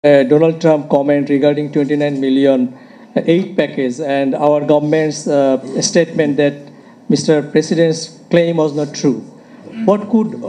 Donald Trump comment regarding 29 million aid package and our government's statement that Mr. President's claim was not true. What could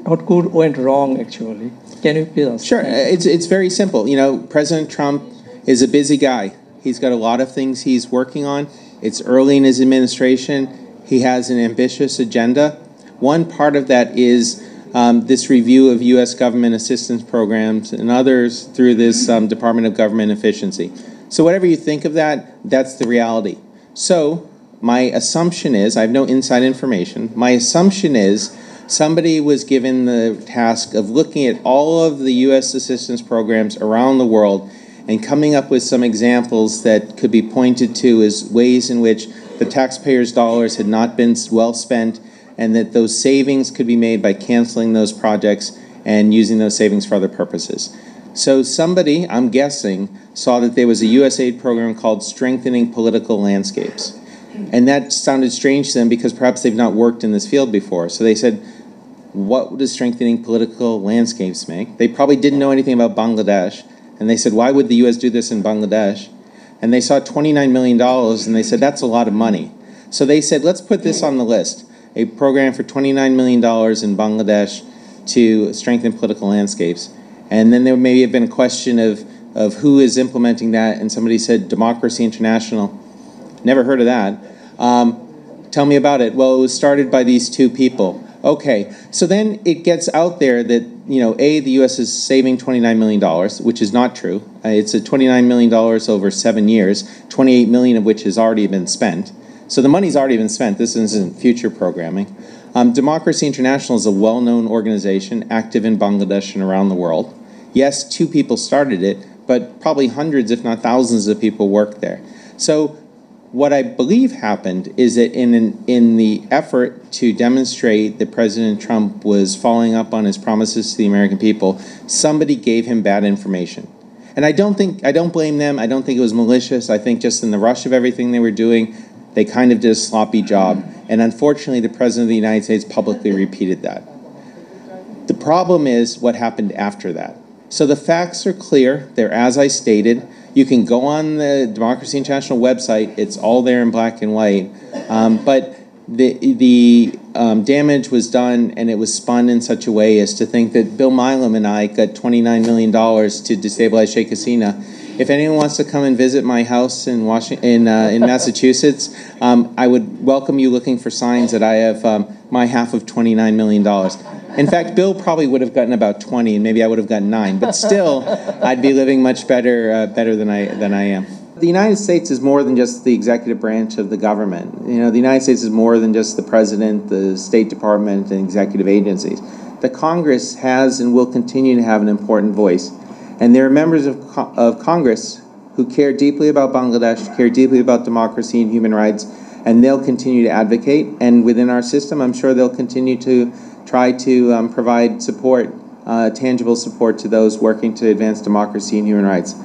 what could went wrong actually? Can you please answer? Sure. It's very simple. You know, President Trump is a busy guy. He's got a lot of things he's working on. It's early in his administration. He has an ambitious agenda. One part of that is this review of U.S. government assistance programs and others through this Department of Government Efficiency. So whatever you think of that, that's the reality. So my assumption is, I have no inside information, my assumption is somebody was given the task of looking at all of the U.S. assistance programs around the world and coming up with some examples that could be pointed to as ways in which the taxpayers' dollars had not been well spent, and that those savings could be made by canceling those projects and using those savings for other purposes. So somebody, I'm guessing, saw that there was a USAID program called Strengthening Political Landscapes. And that sounded strange to them because perhaps they've not worked in this field before. So they said, what does strengthening political landscapes make? They probably didn't know anything about Bangladesh. And they said, why would the U.S. do this in Bangladesh? And they saw $29 million, and they said, that's a lot of money. So they said, let's put this on the list, a program for $29 million in Bangladesh to strengthen political landscapes. And then there may have been a question of who is implementing that, and somebody said, Democracy International. Never heard of that. Tell me about it. Well, it was started by these two people. Okay, so then it gets out there that, the U.S. is saving $29 million, which is not true. It's a $29 million over 7 years, $28 million of which has already been spent. So the money's already been spent. This isn't future programming. Democracy International is a well-known organization, active in Bangladesh and around the world. Yes, two people started it, but probably hundreds, if not thousands of people work there. So what I believe happened is that in the effort to demonstrate that President Trump was following up on his promises to the American people, somebody gave him bad information. And I don't blame them. I don't think it was malicious. I think just in the rush of everything they were doing, they kind of did a sloppy job. And unfortunately, the President of the United States publicly repeated that. The problem is what happened after that. So the facts are clear. They're as I stated. You can go on the Democracy International website. It's all there in black and white. But the damage was done, and it was spun in such a way as to think that Bill Milam and I got $29 million to destabilize Sheikh Hasina. If anyone wants to come and visit my house in Massachusetts, I would welcome you looking for signs that I have my half of $29 million. In fact, Bill probably would have gotten about 20, and maybe I would have gotten 9. But still, I'd be living much better than I am. The United States is more than just the executive branch of the government. The United States is more than just the president, the State Department, and executive agencies. The Congress has and will continue to have an important voice. And there are members of Congress who care deeply about Bangladesh, care deeply about democracy and human rights, and they'll continue to advocate. And within our system, I'm sure they'll continue to try to provide support, tangible support to those working to advance democracy and human rights.